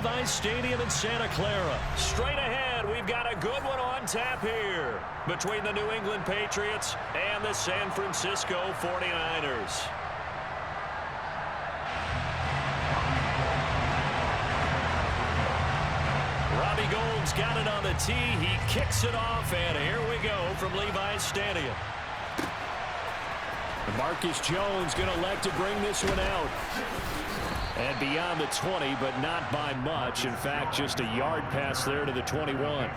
Levi's Stadium in Santa Clara. Straight ahead, we've got a good one on tap here between the New England Patriots and the San Francisco 49ers. Robbie Gould's got it on the tee. He kicks it off, and here we go from Levi's Stadium. Marcus Jones going to elect to bring this one out. And beyond the 20, but not by much. In fact, just a yard pass there to the 21.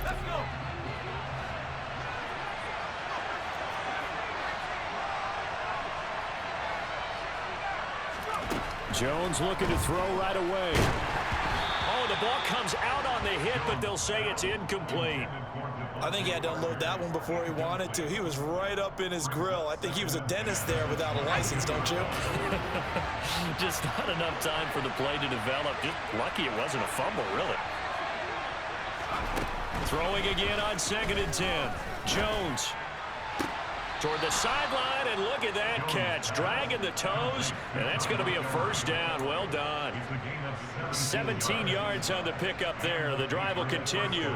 Let's go. Jones looking to throw right away. Oh, the ball comes out on the hit, but they'll say it's incomplete. I think he had to unload that one before he wanted to. He was right up in his grill. I think he was a dentist there without a license, don't you? Just not enough time for the play to develop. Just lucky it wasn't a fumble, really. Throwing again on 2nd and 10. Jones toward the sideline, and look at that catch. Dragging the toes, and that's going to be a first down. Well done. 17 yards on the pickup there. The drive will continue.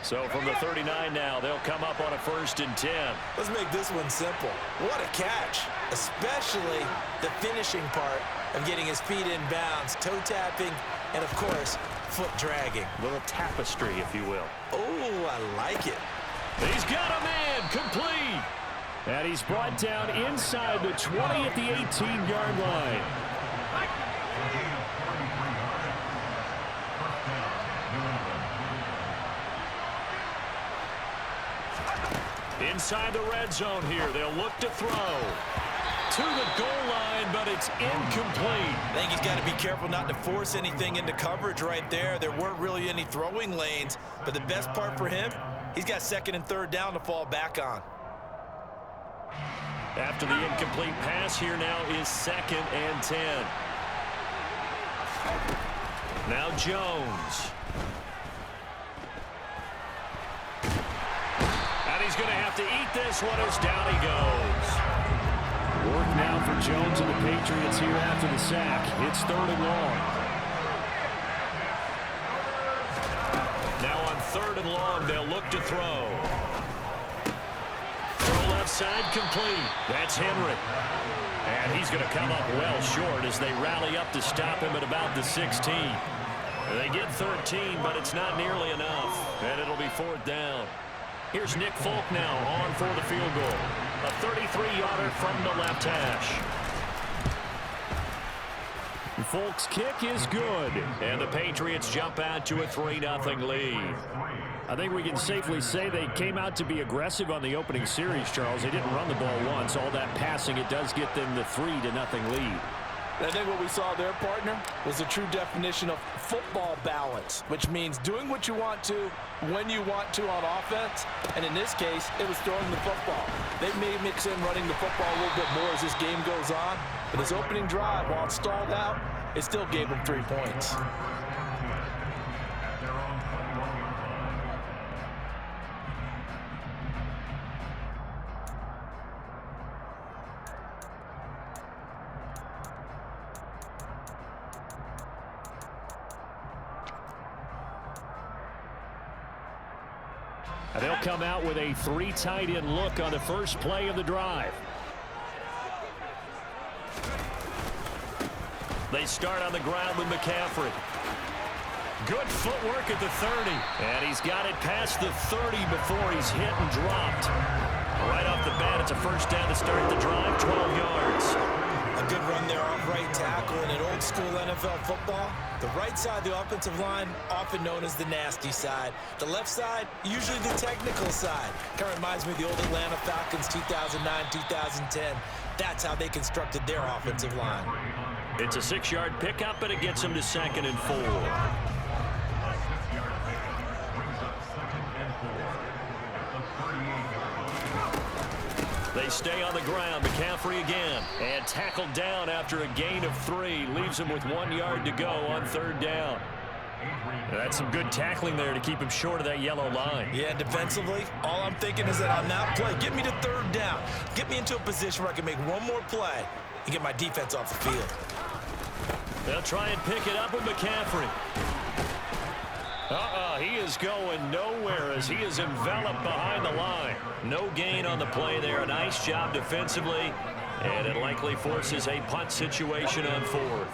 So from the 39 now, they'll come up on a 1st and 10. Let's make this one simple. What a catch, especially the finishing part of getting his feet in bounds, toe tapping, and of course, foot dragging. A little tapestry, if you will. Oh, I like it. He's got a man, complete. And he's brought down inside the 20 at the 18-yard line. Inside the red zone here, they'll look to throw. To the goal line, but it's incomplete. I think he's got to be careful not to force anything into coverage right there. There weren't really any throwing lanes, but the best part for him, he's got 2nd and 3rd down to fall back on. After the incomplete pass, here now is 2nd and 10. Now Jones. And he's going to have to eat this one as down he goes. Work now for Jones and the Patriots here after the sack. It's 3rd and long. Now on 3rd and long, they'll look to throw. Throw left side, complete. That's Henry. And he's going to come up well short as they rally up to stop him at about the 16. They get 13, but it's not nearly enough. And it'll be 4th down. Here's Nick Folk now on for the field goal. A 33-yarder from the left hash. Folk's kick is good, and the Patriots jump out to a 3-0 lead. I think we can safely say they came out to be aggressive on the opening series, Charles. They didn't run the ball once. All that passing, it does get them the 3-0 lead. I think what we saw there, partner, was the true definition of football balance, which means doing what you want to, when you want to on offense, and in this case, it was throwing the football. They may mix in running the football a little bit more as this game goes on, but his opening drive, while it stalled out, it still gave him 3 points. They'll come out with a 3 tight end look on the first play of the drive. They start on the ground with McCaffrey. Good footwork at the 30. And he's got it past the 30 before he's hit and dropped. Right off the bat, it's a first down to start the drive, 12 yards. A good run there off right tackle in an old-school NFL football. The right side of the offensive line, often known as the nasty side. The left side, usually the technical side. Kind of reminds me of the old Atlanta Falcons 2009-2010. That's how they constructed their offensive line. It's a 6-yard pickup, and it gets him to 2nd and 4. They They stay on the ground. McCaffrey again. And tackled down after a gain of 3. Leaves him with 1 yard to go on 3rd down. That's some good tackling there to keep him short of that yellow line. Yeah, defensively, all I'm thinking is that on that play, get me to 3rd down. Get me into a position where I can make one more play and get my defense off the field. They'll try and pick it up with McCaffrey. He is going nowhere as he is enveloped behind the line. No gain on the play there. A nice job defensively, and it likely forces a punt situation on 4th.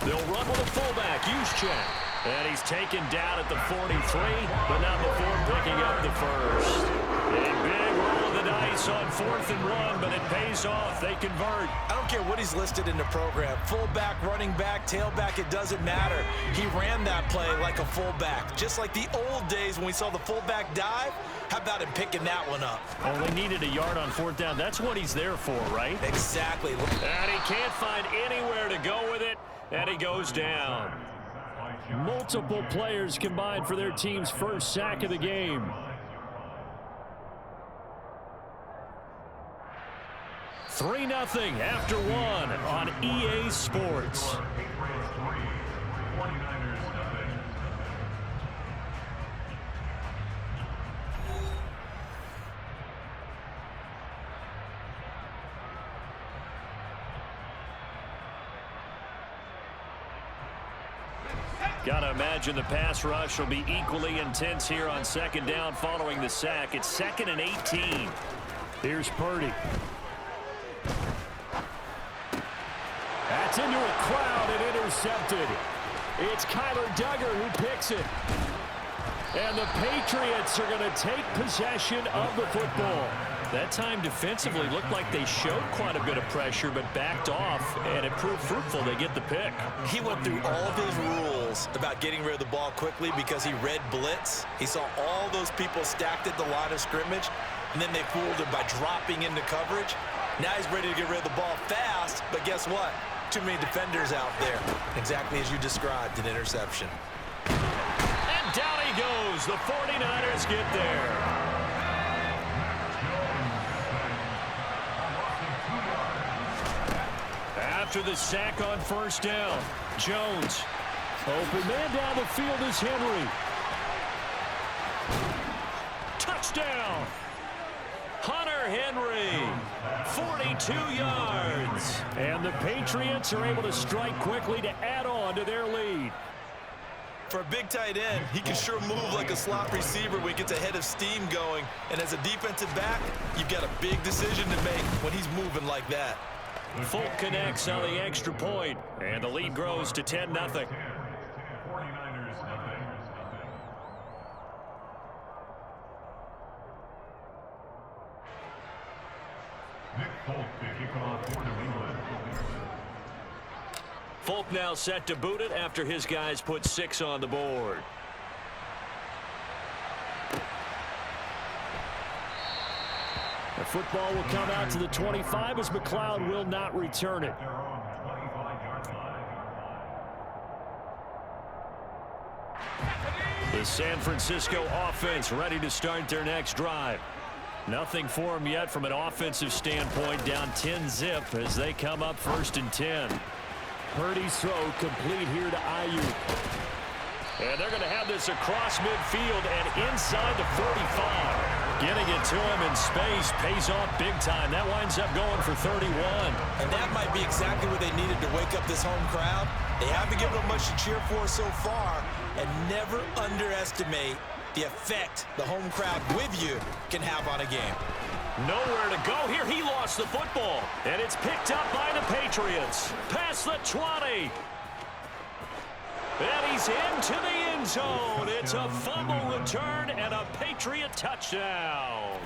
They'll run with a fullback, Juszczyk. And he's taken down at the 43, but not before picking up the first. A big roll of the dice on 4th and 1, but it pays off. They convert. I don't care what he's listed in the program. Fullback, running back, tailback, it doesn't matter. He ran that play like a fullback. Just like the old days when we saw the fullback dive. How about him picking that one up? Oh, they needed a yard on 4th down. That's what he's there for, right? Exactly. And he can't find anywhere to go with it, and he goes down. Multiple players combined for their team's first sack of the game. $3-0 after 1 on EA Sports. Got to imagine the pass rush will be equally intense here on 2nd down following the sack. It's 2nd and 18. Here's Purdy. That's into a crowd and intercepted. It's Kyler Duggar who picks it. And the Patriots are going to take possession of the football. That time defensively looked like they showed quite a bit of pressure but backed off, and it proved fruitful. They get the pick. He went through all of his rules about getting rid of the ball quickly because he read blitz. He saw all those people stacked at the line of scrimmage, and then they fooled him by dropping into coverage. Now he's ready to get rid of the ball fast, but guess what? Too many defenders out there. Exactly as you described, an interception. And down he goes. The 49ers get there. After the sack on 1st down, Jones. Open man down the field is Henry. Touchdown. Hunter Henry. 42 yards. And the Patriots are able to strike quickly to add on to their lead. For a big tight end, he can sure move like a slot receiver when he gets a head of steam going. And as a defensive back, you've got a big decision to make when he's moving like that. Folk connects on the extra point, and the lead grows to 10-0. Folk now set to boot it after his guys put 6 on the board. The football will come out to the 25 as McLeod will not return it. The San Francisco offense ready to start their next drive. Nothing for them yet from an offensive standpoint, down 10-zip as they come up 1st and 10. Purdy's throw complete here to Ayuk. And they're going to have this across midfield and inside the 45. Getting it to him in space pays off big time. That winds up going for 31. And that might be exactly what they needed to wake up this home crowd. They haven't given them much to cheer for so far. And never underestimate the effect the home crowd with you can have on a game. Nowhere to go here. He lost the football. And it's picked up by the Patriots. Past the 20. And he's into the end zone. It's a fumble return and a Patriot touchdown.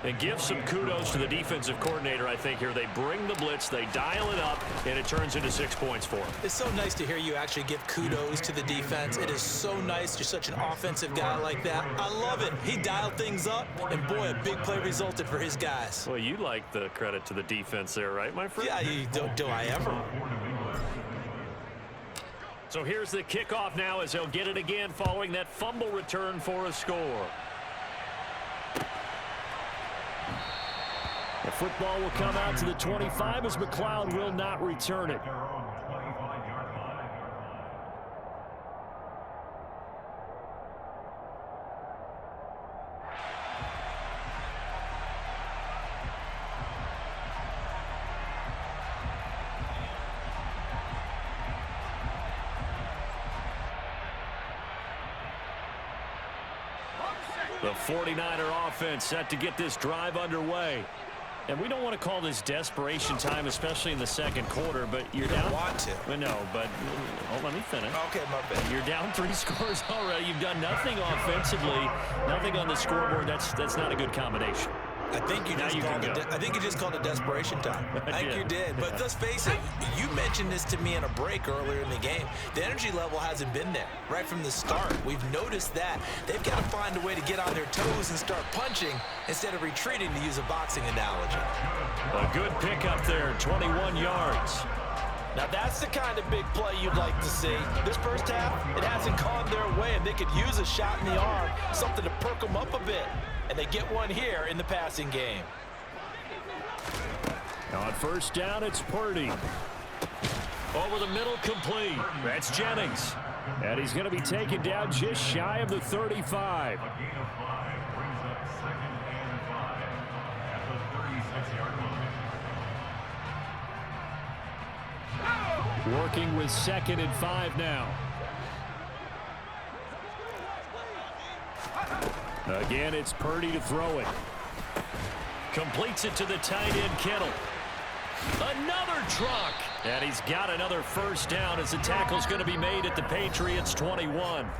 And give some kudos to the defensive coordinator, I think, here. They bring the blitz, they dial it up, and it turns into 6 points for him. It's so nice to hear you actually give kudos to the defense. It is so nice. You're such an offensive guy like that. I love it. He dialed things up, and boy, a big play resulted for his guys. Well, you like the credit to the defense there, right, my friend? Yeah, do I ever? So here's the kickoff now as they'll get it again following that fumble return for a score. The football will come out to the 25 as McLeod will not return it. The 49er offense set to get this drive underway. And we don't want to call this desperation time, especially in the second quarter, but you're down. Want to. No, but let me finish. Okay, my bad. You're down 3 scores already. You've done nothing offensively, nothing on the scoreboard. That's not a good combination. I think you just called it desperation time. I think you did. But let's face it, you mentioned this to me in a break earlier in the game. The energy level hasn't been there right from the start. We've noticed that. They've got to find a way to get on their toes and start punching instead of retreating, to use a boxing analogy. A good pickup there, 21 yards. Now that's the kind of big play you'd like to see. This first half, it hasn't gone their way, and they could use a shot in the arm, something to perk them up a bit. And they get one here in the passing game. Now on first down, it's Purdy. Over the middle, complete. That's Jennings. And he's going to be taken down just shy of the 35. Working with 2nd and 5 now. Again, it's Purdy to throw it. Completes it to the tight end, Kittle. Another truck. And he's got another first down as the tackle's going to be made at the Patriots 21.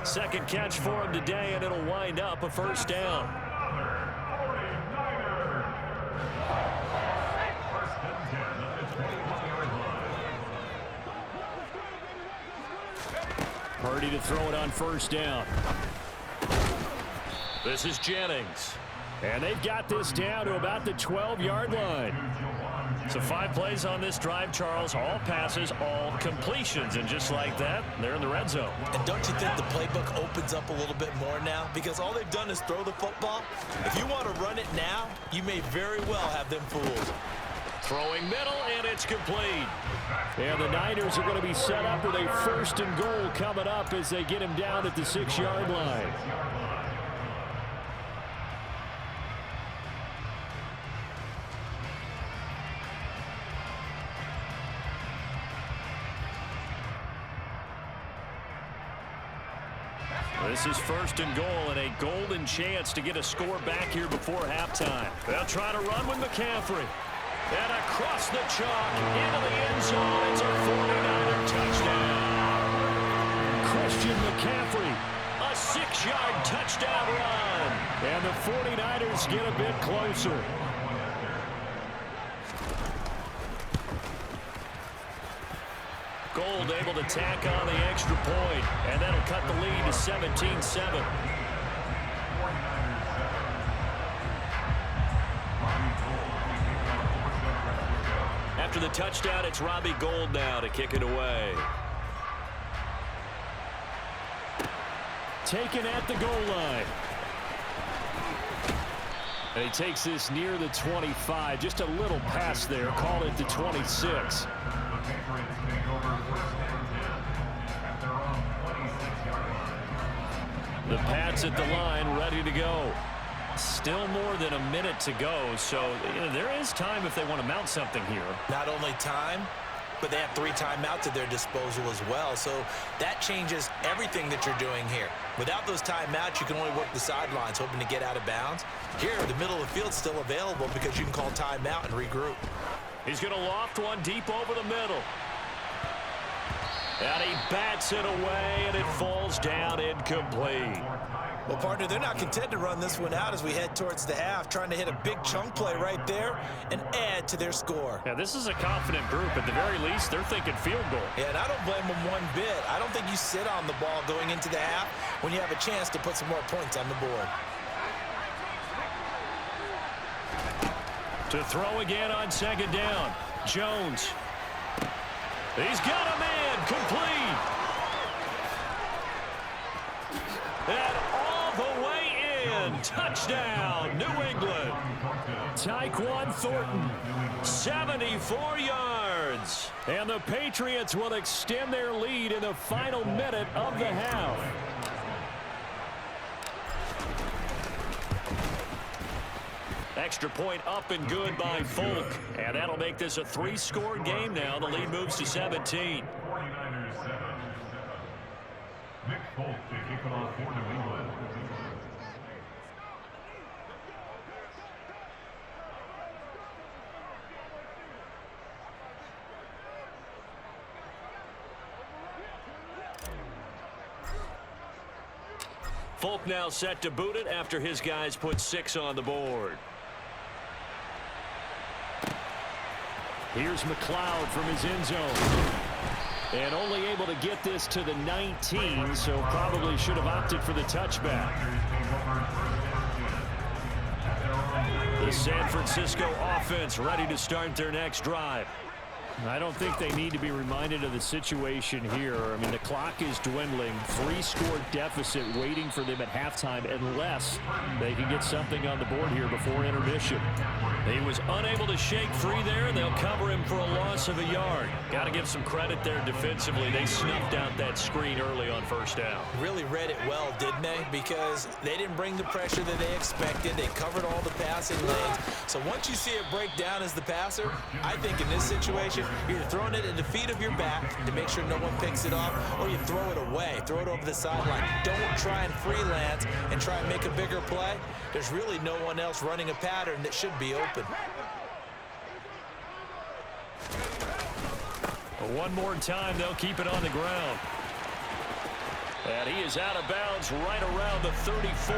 Second catch for him today, and it'll wind up a first down. Purdy to throw it on first down. This is Jennings. And they've got this down to about the 12-yard line. So 5 plays on this drive, Charles. All passes, all completions. And just like that, they're in the red zone. And don't you think the playbook opens up a little bit more now? Because all they've done is throw the football. If you want to run it now, you may very well have them fooled. Throwing middle, and it's complete. And the Niners are going to be set up with a 1st and goal coming up as they get him down at the 6-yard line. This is 1st and goal and a golden chance to get a score back here before halftime. They'll try to run with McCaffrey. And across the chalk into the end zone. It's a 49er touchdown. Christian McCaffrey, a 6-yard touchdown run. And the 49ers get a bit closer. Gold able to tack on the extra point, and that'll cut the lead to 17-7. After the touchdown, it's Robbie Gould now to kick it away. Taken at the goal line. And he takes this near the 25. Just a little pass there. Call it the 26. The Pats at the line, ready to go. Still more than a minute to go, so there is time if they want to mount something here. Not only time, but they have 3 timeouts at their disposal as well, so that changes everything that you're doing here. Without those timeouts, you can only work the sidelines, hoping to get out of bounds. Here, the middle of the field's still available because you can call timeout and regroup. He's going to loft one deep over the middle. And he bats it away, and it falls down incomplete. Well, partner, they're not content to run this one out as we head towards the half, trying to hit a big chunk play right there and add to their score. Yeah, this is a confident group. At the very least, they're thinking field goal. Yeah, and I don't blame them one bit. I don't think you sit on the ball going into the half when you have a chance to put some more points on the board. To throw again on 2nd down. Jones. He's got a man Complete. And all the way in. Touchdown, New England. Tyquan Thornton, 74 yards. And the Patriots will extend their lead in the final minute of the half. Extra point up and good by Folk. And that'll make this a 3-score game now. The lead moves to 17. 49ers 7. Nick Folk to kick it off for New England. Folk now set to boot it after his guys put 6 on the board. Here's McLeod from his end zone. And only able to get this to the 19, so probably should have opted for the touchback. The San Francisco offense ready to start their next drive. I don't think they need to be reminded of the situation here. I mean, the clock is dwindling. 3-score deficit waiting for them at halftime unless they can get something on the board here before intermission. He was unable to shake free there, and they'll cover him for a loss of a yard. Got to give some credit there defensively. They snuffed out that screen early on first down. Really read it well, didn't they? Because they didn't bring the pressure that they expected. They covered all the passing lanes. So once you see it break down as the passer, I think in this situation, you're throwing it at the feet of your back to make sure no one picks it off, or you throw it away, throw it over the sideline. Don't try and freelance and try and make a bigger play. There's really no one else running a pattern that should be open. One more time, they'll keep it on the ground. And he is out of bounds right around the 34.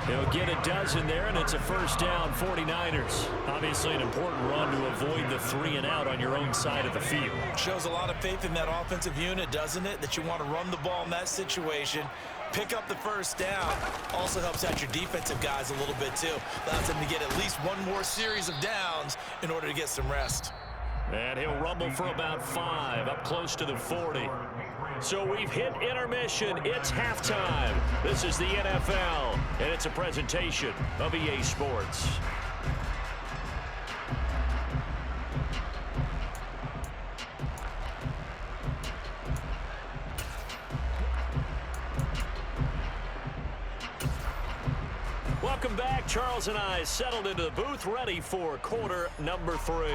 He'll get a dozen there, and it's a first down, 49ers. Obviously an important run to avoid the 3 and out on your own side of the field. Shows a lot of faith in that offensive unit, doesn't it? That you want to run the ball in that situation. Pick up the first down. Also helps out your defensive guys a little bit, too. Allows them to get at least one more series of downs in order to get some rest. And he'll rumble for about 5, up close to the 40. So we've hit intermission. It's halftime. This is the NFL, and it's a presentation of EA Sports. Welcome back. Charles and I settled into the booth, ready for quarter number 3.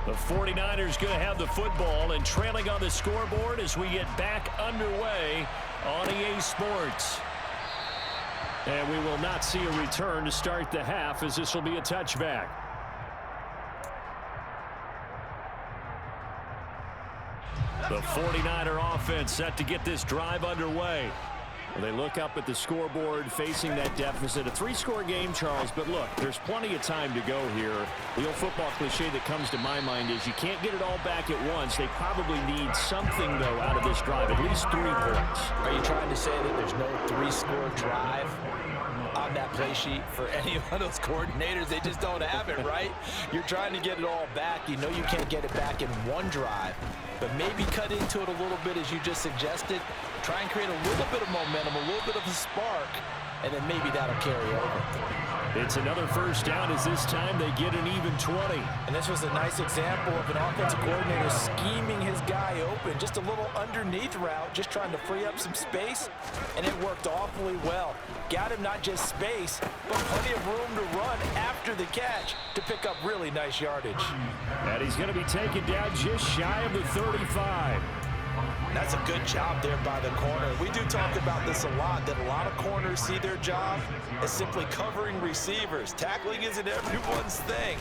The 49ers going to have the football and trailing on the scoreboard as we get back underway on EA Sports. And we will not see a return to start the half, as this will be a touchback. The 49er offense set to get this drive underway. Well, they look up at the scoreboard facing that deficit. A 3-score game, Charles, but look, there's plenty of time to go here. The old football cliche that comes to my mind is you can't get it all back at once. They probably need something, though, out of this drive, at least 3 points. Are you trying to say that there's no 3-score drive on that play sheet for any of those coordinators? They just don't have it, right? You're trying to get it all back. You know you can't get it back in one drive, but maybe cut into it a little bit as you just suggested. Try and create a little bit of momentum, a little bit of a spark, and then maybe that'll carry over. It's another first down as this time they get an even 20. And this was a nice example of an offensive coordinator scheming his guy open. Just a little underneath route, just trying to free up some space, and it worked awfully well. Got him not just space, but plenty of room to run after the catch to pick up really nice yardage. And he's going to be taken down just shy of the 35. That's a good job there by the corner. We do talk about this a lot, that a lot of corners see their job as simply covering receivers. Tackling isn't everyone's thing.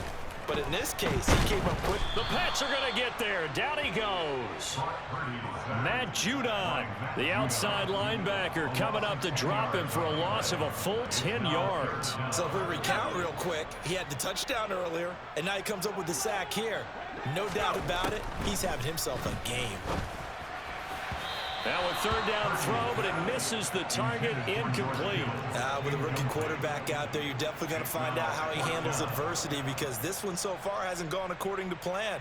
But in this case, he came up quick. The Pats are going to get there. Down he goes. Matt Judon, the outside linebacker, coming up to drop him for a loss of a full 10 yards. So if we recount real quick, he had the touchdown earlier, and now he comes up with the sack here. No doubt about it, he's having himself a game. Now a third down throw, but it misses the target, incomplete. With a rookie quarterback out there, you're definitely going to find out how he handles adversity, because this one so far hasn't gone according to plan.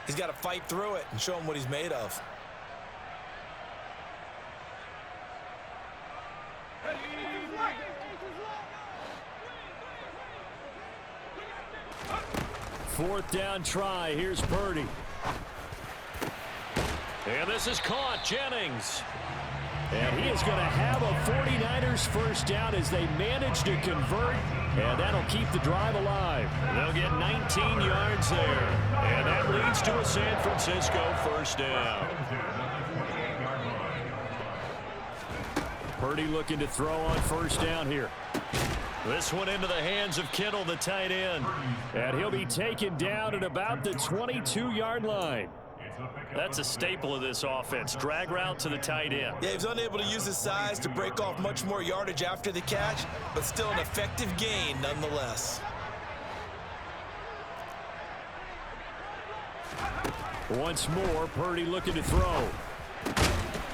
He's got to fight through it and show him what he's made of. Fourth down try. Here's Purdy. And this is caught. Jennings. And he is going to have a 49ers first down as they manage to convert, and that'll keep the drive alive. They'll get 19 yards there, and that leads to a San Francisco first down. Purdy looking to throw on first down here. This one into the hands of Kittle, the tight end. And he'll be taken down at about the 22-yard line. That's a staple of this offense. Drag route to the tight end. Yeah, he was unable to use his size to break off much more yardage after the catch, but still an effective gain nonetheless. Once more, Purdy looking to throw.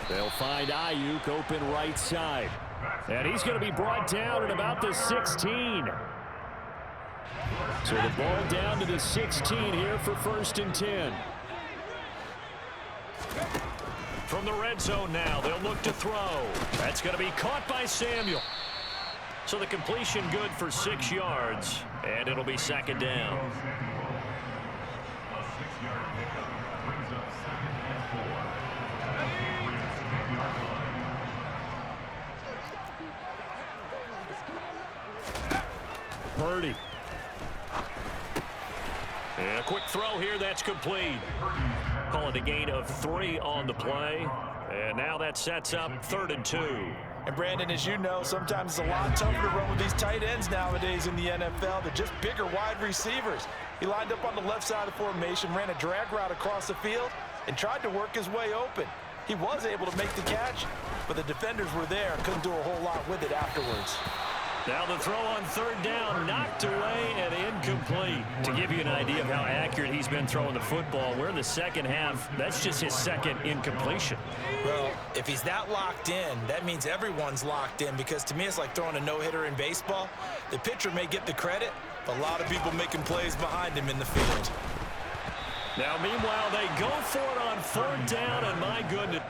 They'll find Ayuk open right side. And he's going to be brought down at about the 16. So the ball down to the 16 here for 1st and 10. From the red zone now, they'll look to throw. That's going to be caught by Samuel. So the completion good for 6 yards, and it'll be 2nd down. A 6-yard pickup brings up 2nd and 4. Purdy. And a quick throw here, that's complete. Call it a gain of 3 on the play. And now that sets up 3rd and 2. And Brandon, as you know, sometimes it's a lot tougher to run with these tight ends nowadays in the NFL. They're just bigger wide receivers. He lined up on the left side of the formation, ran a drag route across the field, and tried to work his way open. He was able to make the catch, but the defenders were there and couldn't do a whole lot with it afterwards. Now the throw on 3rd down, knocked away and incomplete. To give you an idea of how accurate he's been throwing the football, we're in the second half. That's just his 2nd incompletion. Well, if he's that locked in, that means everyone's locked in, because to me it's like throwing a no-hitter in baseball. The pitcher may get the credit, but a lot of people making plays behind him in the field. Now, meanwhile, they go for it on 3rd down, and my goodness.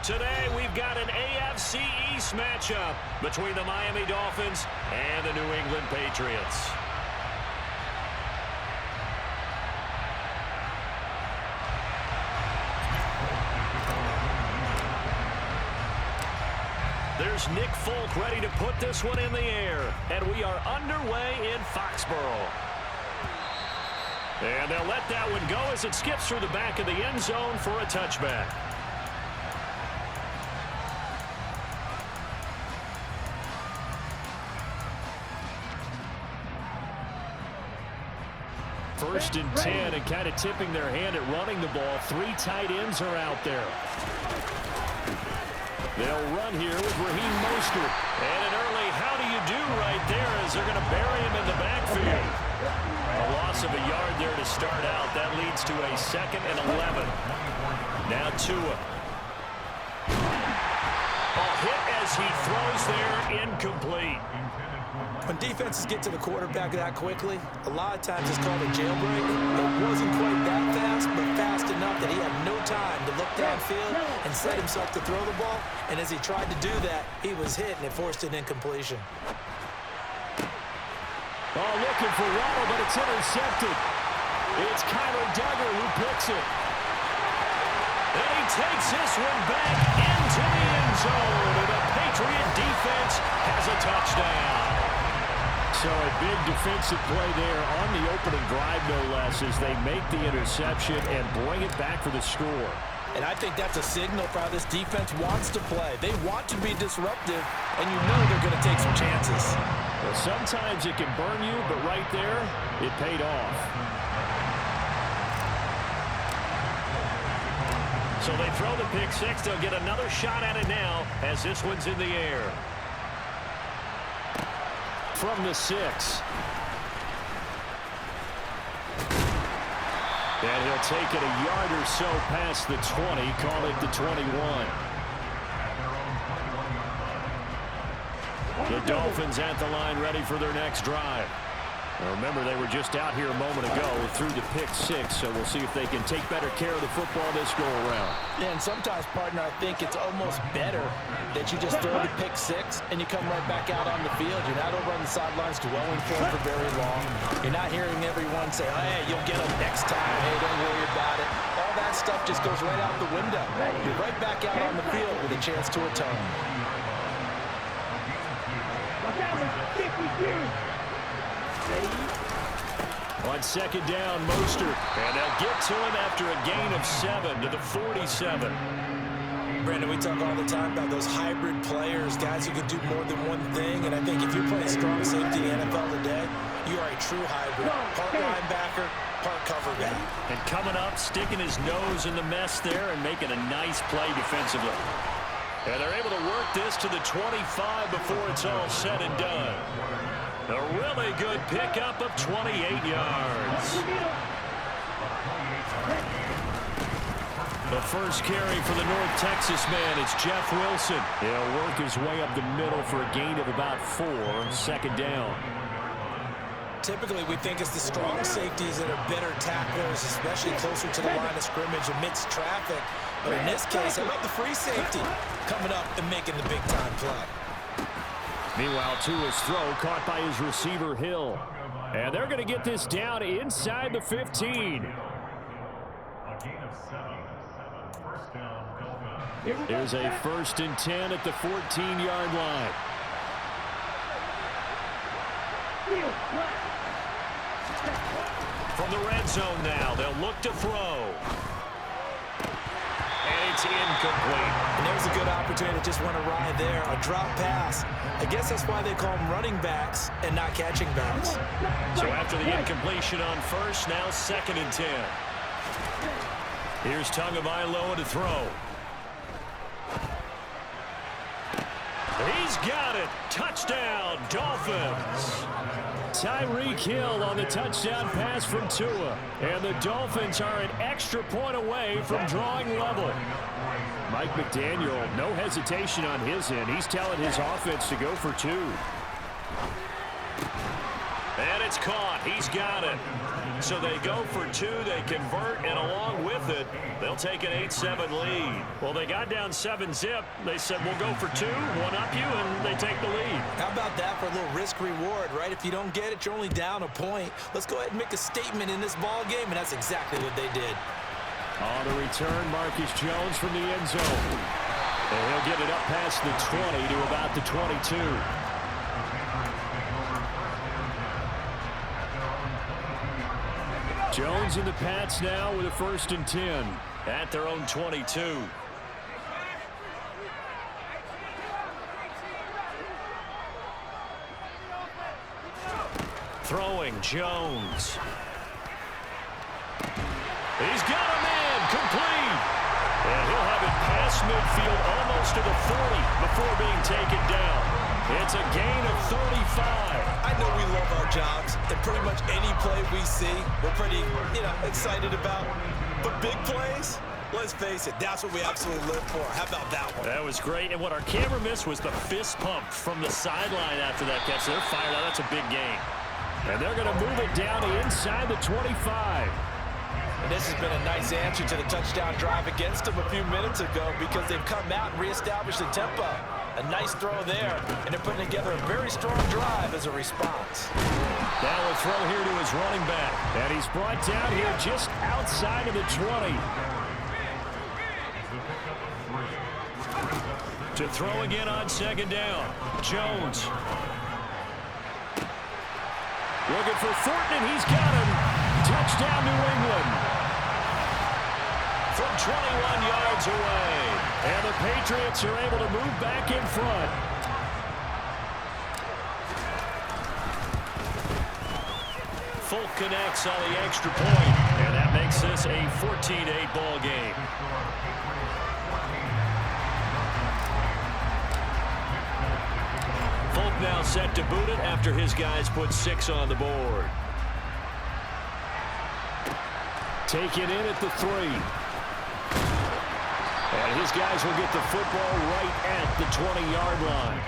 Today, we've got an AFC East matchup between the Miami Dolphins and the New England Patriots. There's Nick Folk ready to put this one in the air, and we are underway in Foxborough. And they'll let that one go as it skips through the back of the end zone for a touchback. First and 10, and kind of tipping their hand at running the ball. 3 tight ends are out there. They'll run here with Raheem Mostert. And an early how do you do right there as they're going to bury him in the backfield. A loss of a yard there to start out. That leads to a 2nd and 11. Now Tua. A hit as he throws there, incomplete. When defenses get to the quarterback that quickly, a lot of times it's called a jailbreak. It wasn't quite that fast, but fast enough that he had no time to look downfield and set himself to throw the ball. And as he tried to do that, he was hit, and it forced an incompletion. Oh, looking for Waddle, but it's intercepted. It's Kyler Duggar who picks it. And he takes this one back into the end zone. And the Patriot defense has a touchdown. So a big defensive play there on the opening drive, no less, as they make the interception and bring it back for the score. And I think that's a signal for how this defense wants to play. They want to be disruptive, and you know they're going to take some chances. Well, sometimes it can burn you, but right there, it paid off. So they throw the pick six. They'll get another shot at it now as this one's in the air. From the 6. And he'll take it a yard or so past the 20, call it the 21. The Dolphins at the line ready for their next drive. Now remember, they were just out here a moment ago through the pick 6, so we'll see if they can take better care of the football this go-around. Yeah, and sometimes, partner, I think it's almost better that you just throw the pick 6 and you come right back out on the field. You're not over on the sidelines dwelling for it for very long. You're not hearing everyone say, oh, hey, you'll get them next time. Hey, don't worry about it. All that stuff just goes right out the window. You're right back out on the field with a chance to atone. On second down, Mostert. And they'll get to him after a gain of 7 to the 47. Brandon, we talk all the time about those hybrid players, guys who can do more than one thing. And I think if you're playing strong safety in the NFL today, you are a true hybrid. Part linebacker, part cover guy. And coming up, sticking his nose in the mess there and making a nice play defensively. And they're able to work this to the 25 before it's all said and done. A really good pickup of 28 yards. The first carry for the North Texas man is Jeff Wilson. He'll work his way up the middle for a gain of about 4, second down. Typically, we think it's the strong safeties that are better tacklers, especially closer to the line of scrimmage amidst traffic. But in this case, how about the free safety coming up and making the big-time play? Meanwhile, Tua's throw caught by his receiver, Hill. And they're going to get this down inside the 15. There's a 1st and 10 at the 14-yard line. From the red zone now, they'll look to throw. And it's incomplete. And there's a good opportunity to just want to ride there. A drop pass. I guess that's why they call them running backs and not catching backs. So after the incompletion on first, now 2nd and 10. Here's Tagovailoa to throw. He's got it. Touchdown, Dolphins. Tyreek Hill on the touchdown pass from Tua. And the Dolphins are an extra point away from drawing level. Mike McDaniel, no hesitation on his end. He's telling his offense to go for 2. And it's caught. He's got it. So they go for 2, they convert, and along with it, they'll take an 8-7 lead. Well, they got down 7-zip. They said, we'll go for 2, one up you, and they take the lead. How about that for a little risk-reward, right? If you don't get it, you're only down a point. Let's go ahead and make a statement in this ball game, and that's exactly what they did. On the return, Marcus Jones from the end zone. And he'll get it up past the 20 to about the 22. Jones in the Pats now with a 1st and 10. At their own 22. Throwing, Jones. He's got a man, complete. And he'll have it past midfield almost to the 40 before being taken down. It's a gain of 35. I know we love our jobs, and pretty much any play we see, we're pretty, excited about. But big plays, let's face it, that's what we absolutely live for. How about that one? That was great. And what our camera missed was the fist pump from the sideline after that catch. They're fired out. That's a big gain. And they're going to move it down inside the 25. And this has been a nice answer to the touchdown drive against them a few minutes ago because they've come out and reestablished the tempo. A nice throw there, and they're putting together a very strong drive as a response. Now a throw here to his running back. And he's brought down here just outside of the 20. To throw again on 2nd down. Jones. Looking for Thornton, and he's got him. Touchdown, New England. From 21 yards away. And the Patriots are able to move back in front. Folk connects on the extra point. And that makes this a 14-8 ball game. Folk now set to boot it after his guys put 6 on the board. Take it in at the 3. And his guys will get the football right at the 20-yard line.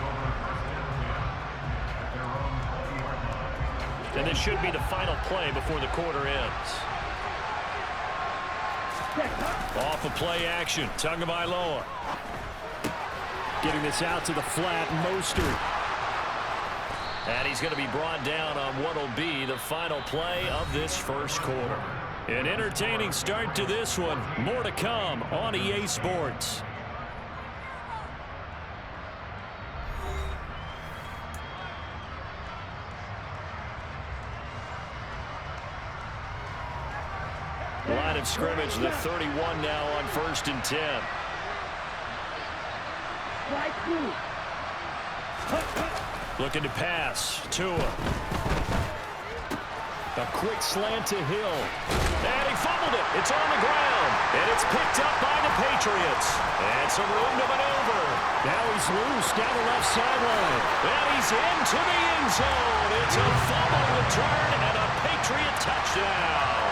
And this should be the final play before the quarter ends. Off of play action, Tagovailoa. Getting this out to the flat, Mostert. And he's going to be brought down on what will be the final play of this first quarter. An entertaining start to this one. More to come on EA Sports. Line of scrimmage, the 31 now on 1st and 10. Looking to pass. Tua. A quick slant to Hill. And he fumbled it. It's on the ground. And it's picked up by the Patriots. And some room to maneuver. Now he's loose down the left sideline. And he's into the end zone. It's a fumble return and a Patriot touchdown.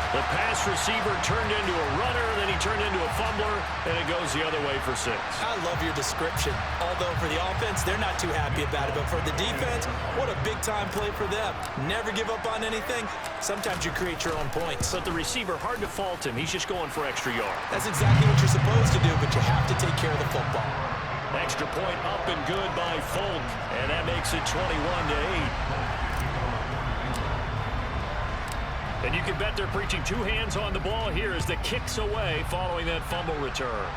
The pass receiver turned into a runner, then he turned into a fumbler, and it goes the other way for 6. I love your description. Although for the offense, they're not too happy about it. But for the defense, what a big-time play for them. Never give up on anything. Sometimes you create your own points. But the receiver, hard to fault him. He's just going for extra yards. That's exactly what you're supposed to do, but you have to take care of the football. Extra point up and good by Folk, and that makes it 21-8. And you can bet they're preaching 2 hands on the ball here as the kick's away following that fumble return.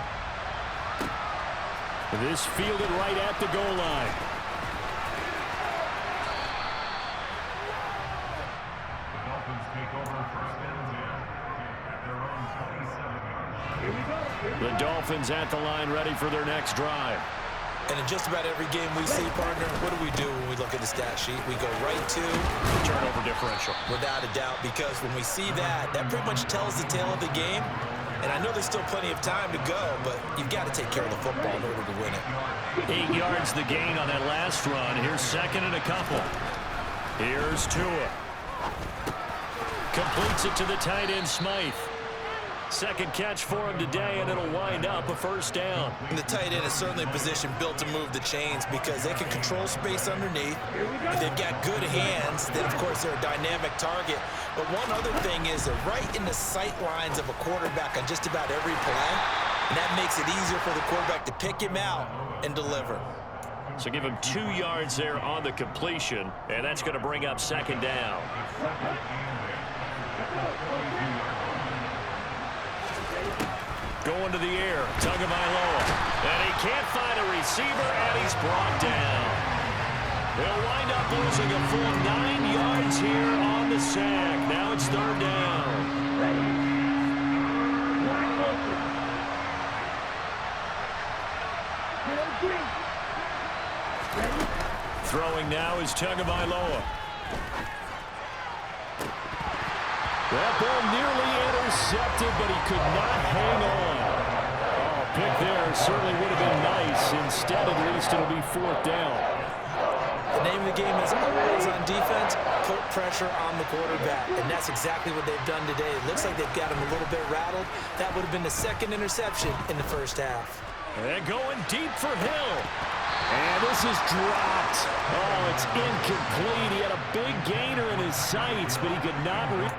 This fielded right at the goal line. The Dolphins take over 1st and 10 at their own 27 yard line. Here we go. The Dolphins at the line ready for their next drive. And in just about every game we see, partner, what do we do when we look at the stat sheet? We go right to turnover differential. Without a doubt, because when we see that, that pretty much tells the tale of the game. And I know there's still plenty of time to go, but you've got to take care of the football in order to win it. 8 yards the gain on that last run. Here's 2nd and a couple. Here's Tua. Completes it to the tight end, Smythe. 2nd catch for him today, and it'll wind up a 1st down. And the tight end is certainly a position built to move the chains because they can control space underneath. If they've got good hands, then, of course, they're a dynamic target. But one other thing is they're right in the sight lines of a quarterback on just about every play, and that makes it easier for the quarterback to pick him out and deliver. So give him 2 yards there on the completion, and that's going to bring up 2nd down. Going to the air, Tagovailoa. And he can't find a receiver, and he's brought down. They'll wind up losing a full 9 yards here on the sack. Now it's 3rd down. Throwing now is Tagovailoa. That ball nearly intercepted, but he could not hang on. Oh, pick there certainly would have been nice. Instead, at least, it'll be 4th down. The name of the game is always on defense, put pressure on the quarterback. And that's exactly what they've done today. It looks like they've got him a little bit rattled. That would have been the 2nd interception in the 1st half. And going deep for Hill. And this is dropped. Oh, it's incomplete. He had a big gainer in his sights, but he could not reach.